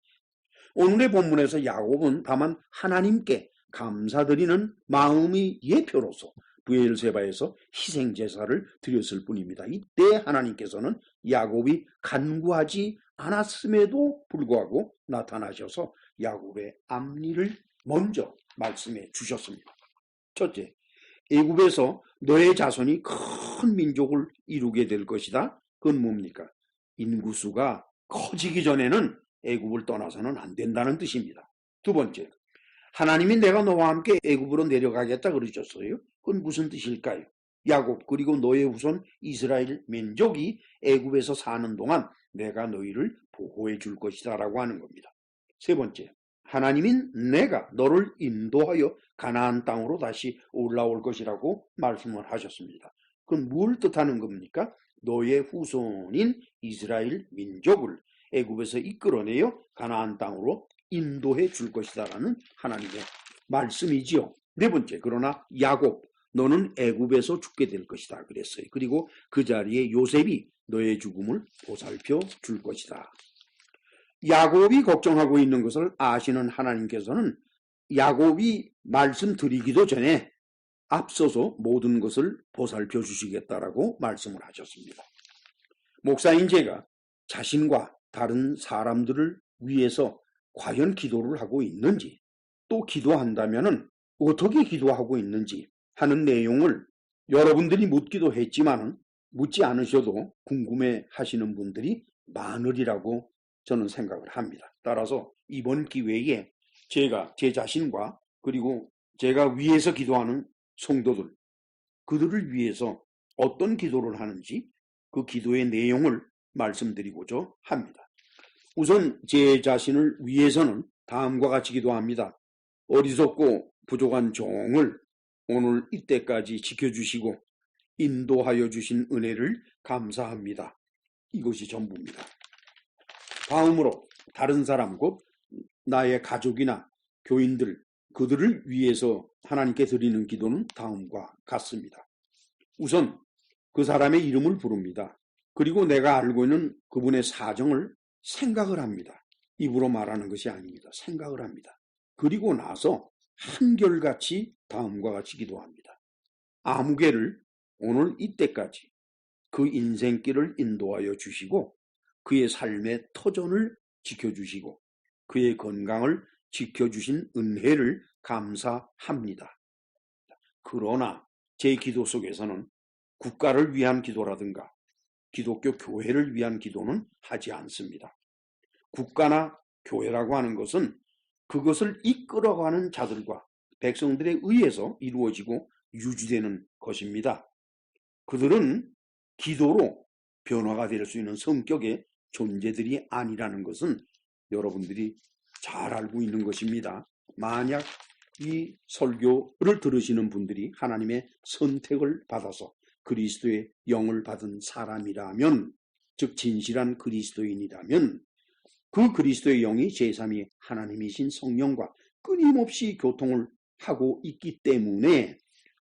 오늘의 본문에서 야곱은 다만 하나님께 감사드리는 마음의 예표로서 브엘세바에서 희생제사를 드렸을 뿐입니다. 이때 하나님께서는 야곱이 간구하지 않았음에도 불구하고 나타나셔서 야곱의 앞니를 먼저 말씀해 주셨습니다. 첫째, 애굽에서 너의 자손이 큰 민족을 이루게 될 것이다. 그건 뭡니까? 인구수가 커지기 전에는 애굽을 떠나서는 안 된다는 뜻입니다. 두 번째, 하나님이 내가 너와 함께 애굽으로 내려가겠다 그러셨어요. 그건 무슨 뜻일까요? 야곱 그리고 너의 후손 이스라엘 민족이 애굽에서 사는 동안 내가 너희를 보호해 줄 것이다 라고 하는 겁니다. 세 번째, 하나님인 내가 너를 인도하여 가나안 땅으로 다시 올라올 것이라고 말씀을 하셨습니다. 그건 뭘 뜻하는 겁니까? 너의 후손인 이스라엘 민족을 애굽에서 이끌어내어 가나안 땅으로 인도해 줄 것이다라는 하나님의 말씀이지요. 네 번째, 그러나 야곱 너는 애굽에서 죽게 될 것이다 그랬어요. 그리고 그 자리에 요셉이 너의 죽음을 보살펴 줄 것이다. 야곱이 걱정하고 있는 것을 아시는 하나님께서는 야곱이 말씀드리기도 전에 앞서서 모든 것을 보살펴 주시겠다라고 말씀을 하셨습니다. 목사인 제가 자신과 다른 사람들을 위해서 과연 기도를 하고 있는지, 또 기도한다면 어떻게 기도하고 있는지 하는 내용을 여러분들이 묻기도 했지만 묻지 않으셔도 궁금해 하시는 분들이 많으리라고 저는 생각을 합니다. 따라서 이번 기회에 제가 제 자신과 그리고 제가 위해서 기도하는 성도들, 그들을 위해서 어떤 기도를 하는지 그 기도의 내용을 말씀드리고자 합니다. 우선 제 자신을 위해서는 다음과 같이 기도합니다. 어리석고 부족한 종을 오늘 이때까지 지켜주시고 인도하여 주신 은혜를 감사합니다. 이것이 전부입니다. 다음으로 다른 사람, 곧 나의 가족이나 교인들, 그들을 위해서 하나님께 드리는 기도는 다음과 같습니다. 우선 그 사람의 이름을 부릅니다. 그리고 내가 알고 있는 그분의 사정을 생각을 합니다. 입으로 말하는 것이 아닙니다. 생각을 합니다. 그리고 나서 한결같이 다음과 같이 기도합니다. 아무개를 오늘 이때까지 그 인생길을 인도하여 주시고 그의 삶의 터전을 지켜주시고 그의 건강을 지켜주신 은혜를 감사합니다. 그러나 제 기도 속에서는 국가를 위한 기도라든가 기독교 교회를 위한 기도는 하지 않습니다. 국가나 교회라고 하는 것은 그것을 이끌어가는 자들과 백성들에 의해서 이루어지고 유지되는 것입니다. 그들은 기도로 변화가 될 수 있는 성격의 존재들이 아니라는 것은 여러분들이 잘 알고 있는 것입니다. 만약 이 설교를 들으시는 분들이 하나님의 선택을 받아서 그리스도의 영을 받은 사람이라면, 즉 진실한 그리스도인이라면 그 그리스도의 영이 제3위 하나님이신 성령과 끊임없이 교통을 하고 있기 때문에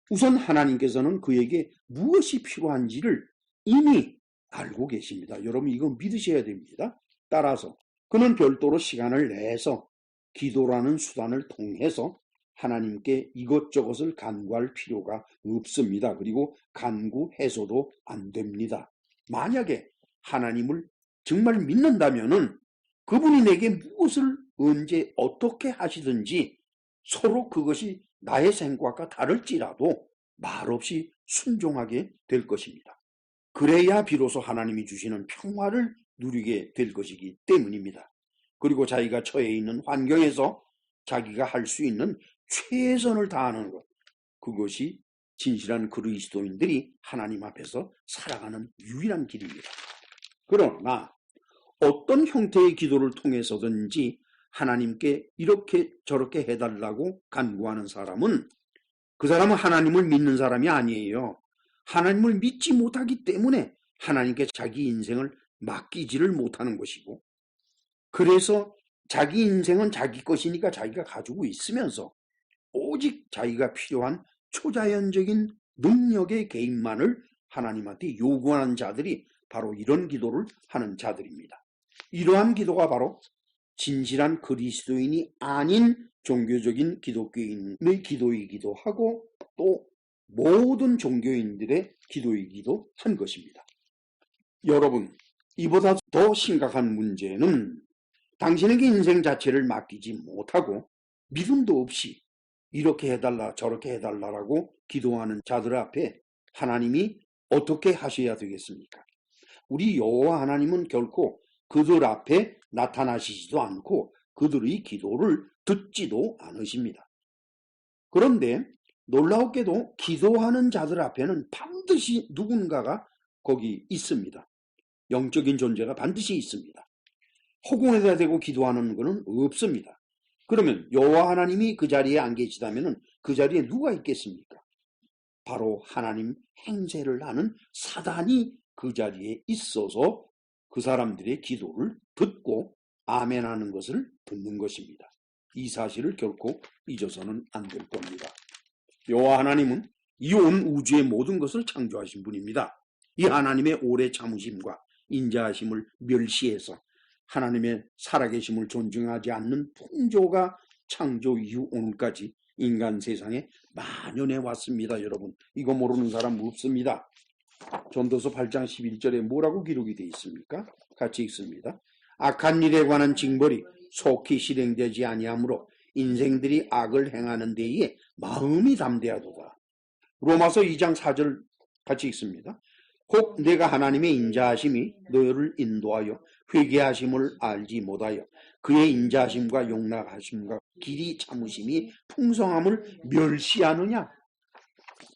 우선 하나님께서는 그에게 무엇이 필요한지를 이미 알고 계십니다. 여러분 이거 믿으셔야 됩니다. 따라서 그는 별도로 시간을 내서 기도라는 수단을 통해서 하나님께 이것저것을 간구할 필요가 없습니다. 그리고 간구해서도 안 됩니다. 만약에 하나님을 정말 믿는다면은 그분이 내게 무엇을 언제 어떻게 하시든지 서로 그것이 나의 생각과 다를지라도 말없이 순종하게 될 것입니다. 그래야 비로소 하나님이 주시는 평화를 누리게 될 것이기 때문입니다. 그리고 자기가 처해 있는 환경에서 자기가 할 수 있는 최선을 다하는 것, 그것이 진실한 그리스도인들이 하나님 앞에서 살아가는 유일한 길입니다. 그러나 어떤 형태의 기도를 통해서든지 하나님께 이렇게 저렇게 해달라고 간구하는 사람은 그 사람은 하나님을 믿는 사람이 아니에요. 하나님을 믿지 못하기 때문에 하나님께 자기 인생을 맡기지를 못하는 것이고, 그래서 자기 인생은 자기 것이니까 자기가 가지고 있으면서 오직 자기가 필요한 초자연적인 능력의 개인만을 하나님한테 요구하는 자들이 바로 이런 기도를 하는 자들입니다. 이러한 기도가 바로 진실한 그리스도인이 아닌 종교적인 기독교인의 기도이기도 하고 또 모든 종교인들의 기도이기도 한 것입니다. 여러분, 이보다 더 심각한 문제는 당신에게 인생 자체를 맡기지 못하고 믿음도 없이 이렇게 해달라 저렇게 해달라라고 기도하는 자들 앞에 하나님이 어떻게 하셔야 되겠습니까? 우리 여호와 하나님은 결코 그들 앞에 나타나시지도 않고 그들의 기도를 듣지도 않으십니다. 그런데 놀라웠게도 기도하는 자들 앞에는 반드시 누군가가 거기 있습니다. 영적인 존재가 반드시 있습니다. 허공에다 대고 기도하는 것은 없습니다. 그러면 여호와 하나님이 그 자리에 안 계시다면 그 자리에 누가 있겠습니까? 바로 하나님 행세를 하는 사단이 그 자리에 있어서 그 사람들의 기도를 듣고 아멘하는 것을 듣는 것입니다. 이 사실을 결코 잊어서는 안 될 겁니다. 여호와 하나님은 이 온 우주의 모든 것을 창조하신 분입니다. 이 하나님의 오래 참으심과 인자하심을 멸시해서 하나님의 살아계심을 존중하지 않는 풍조가 창조 이후 오늘까지 인간 세상에 만연해 왔습니다. 여러분, 이거 모르는 사람 없습니다. 전도서 8장 11절에 뭐라고 기록이 되어 있습니까? 같이 읽습니다. 악한 일에 관한 징벌이 속히 실행되지 아니하므로 인생들이 악을 행하는 데에 마음이 담대하도다. 로마서 2장 4절 같이 읽습니다. 혹 내가 하나님의 인자하심이 너희를 인도하여 회개하심을 알지 못하여 그의 인자하심과 용납하심과 길이 참으심이 풍성함을 멸시하느냐?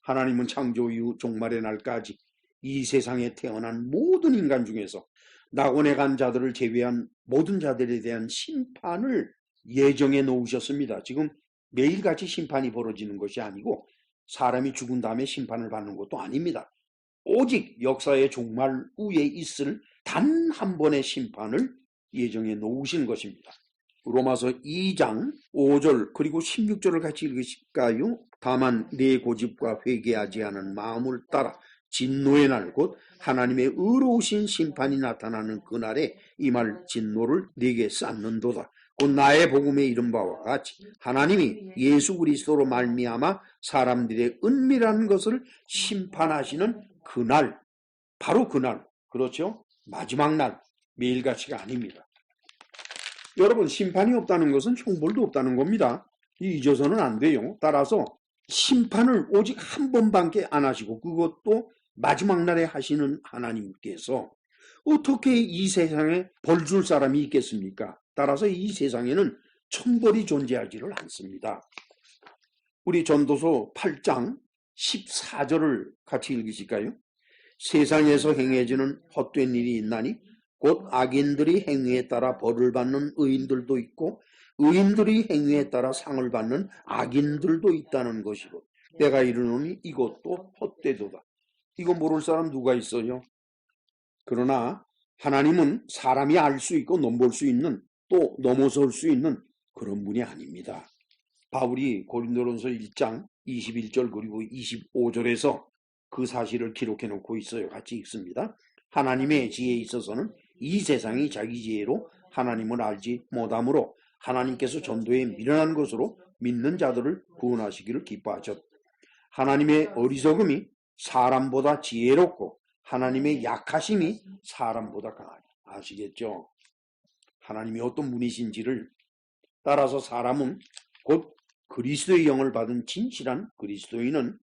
하나님은 창조 이후 종말의 날까지 이 세상에 태어난 모든 인간 중에서 낙원에 간 자들을 제외한 모든 자들에 대한 심판을 예정해 놓으셨습니다. 지금 매일같이 심판이 벌어지는 것이 아니고 사람이 죽은 다음에 심판을 받는 것도 아닙니다. 오직 역사의 종말 후에 있을 단 한 번의 심판을 예정해 놓으신 것입니다. 로마서 2장 5절 그리고 16절을 같이 읽으실까요? 다만 내 고집과 회개하지 않은 마음을 따라 진노의 날 곧 하나님의 의로우신 심판이 나타나는 그날에 임할 진노를 네게 쌓는도다. 곧 나의 복음에 이른 바와 같이 하나님이 예수 그리스도로 말미암아 사람들의 은밀한 것을 심판하시는 그날, 바로 그날, 그렇죠? 마지막 날, 매일같이가 아닙니다. 여러분, 심판이 없다는 것은 형벌도 없다는 겁니다. 잊어서는 안 돼요. 따라서 심판을 오직 한 번밖에 안 하시고 그것도 마지막 날에 하시는 하나님께서 어떻게 이 세상에 벌 줄 사람이 있겠습니까? 따라서 이 세상에는 천벌이 존재하지를 않습니다. 우리 전도서 8장 14절을 같이 읽으실까요? 세상에서 행해지는 헛된 일이 있나니 곧 악인들이 행위에 따라 벌을 받는 의인들도 있고 의인들이 행위에 따라 상을 받는 악인들도 있다는 것이고 내가 이르노니 이것도 헛되도다. 이거 모를 사람 누가 있어요? 그러나 하나님은 사람이 알 수 있고 넘볼 수 있는 또 넘어설 수 있는 그런 분이 아닙니다. 바울이 고린도전서 1장 21절 그리고 25절에서 그 사실을 기록해 놓고 있어요. 같이 읽습니다. 하나님의 지혜에 있어서는 이 세상이 자기 지혜로 하나님을 알지 못하므로 하나님께서 전도에 미련한 것으로 믿는 자들을 구원하시기를 기뻐하셨다. 하나님의 어리석음이 사람보다 지혜롭고 하나님의 약하심이 사람보다 강하다. 아시겠죠? 하나님이 어떤 분이신지를 따라서 사람은 곧 그리스도의 영을 받은 진실한 그리스도인은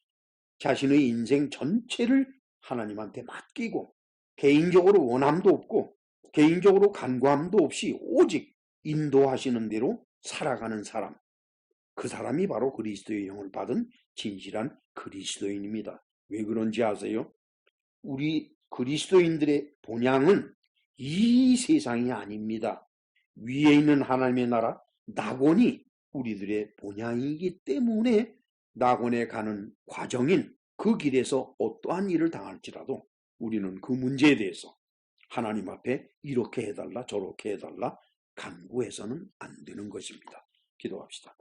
자신의 인생 전체를 하나님한테 맡기고 개인적으로 원함도 없고 개인적으로 간과함도 없이 오직 인도하시는 대로 살아가는 사람, 그 사람이 바로 그리스도의 영을 받은 진실한 그리스도인입니다. 왜 그런지 아세요? 우리 그리스도인들의 본향은 이 세상이 아닙니다. 위에 있는 하나님의 나라 낙원이 우리들의 본향이기 때문에 낙원에 가는 과정인 그 길에서 어떠한 일을 당할지라도 우리는 그 문제에 대해서 하나님 앞에 이렇게 해달라 저렇게 해달라 간구해서는 안 되는 것입니다. 기도합시다.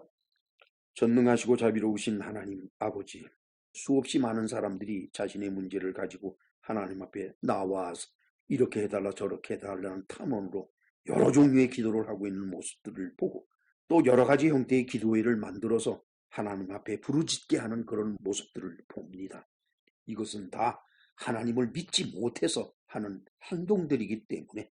전능하시고 자비로우신 하나님 아버지, 수없이 많은 사람들이 자신의 문제를 가지고 하나님 앞에 나와서 이렇게 해달라 저렇게 해달라는 탐험으로 여러 종류의 기도를 하고 있는 모습들을 보고 또 여러 가지 형태의 기도회를 만들어서 하나님 앞에 부르짖게 하는 그런 모습들을 봅니다. 이것은 다 하나님을 믿지 못해서 하는 행동들이기 때문에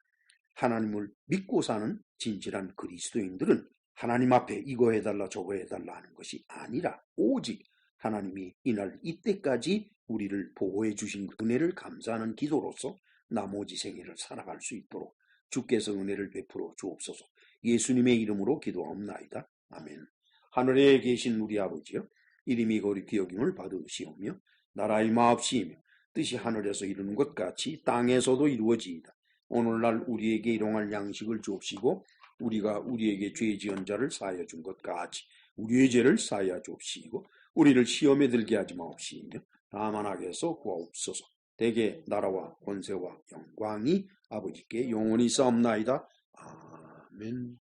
하나님을 믿고 사는 진실한 그리스도인들은 하나님 앞에 이거 해달라 저거 해달라 하는 것이 아니라 오직 하나님이 이날 이때까지 우리를 보호해 주신 은혜를 감사하는 기도로서 나머지 생애를 살아갈 수 있도록 주께서 은혜를 베풀어 주옵소서. 예수님의 이름으로 기도하옵나이다. 아멘. 하늘에 계신 우리 아버지여, 이름이 거룩히 여김을 받으시오며 나라의 마옵시이며 뜻이 하늘에서 이루는 것 같이 땅에서도 이루어지이다. 오늘날 우리에게 일용할 양식을 주옵시고 우리가 우리에게 죄 지은 자를 사하여 준 것 같이 우리의 죄를 사하여 주옵시고 우리를 시험에 들게 하지 마옵시며 다만 악에서 구하옵소서. 대개 나라와 권세와 영광이 아버지께 영원히 싸움나이다. 아멘.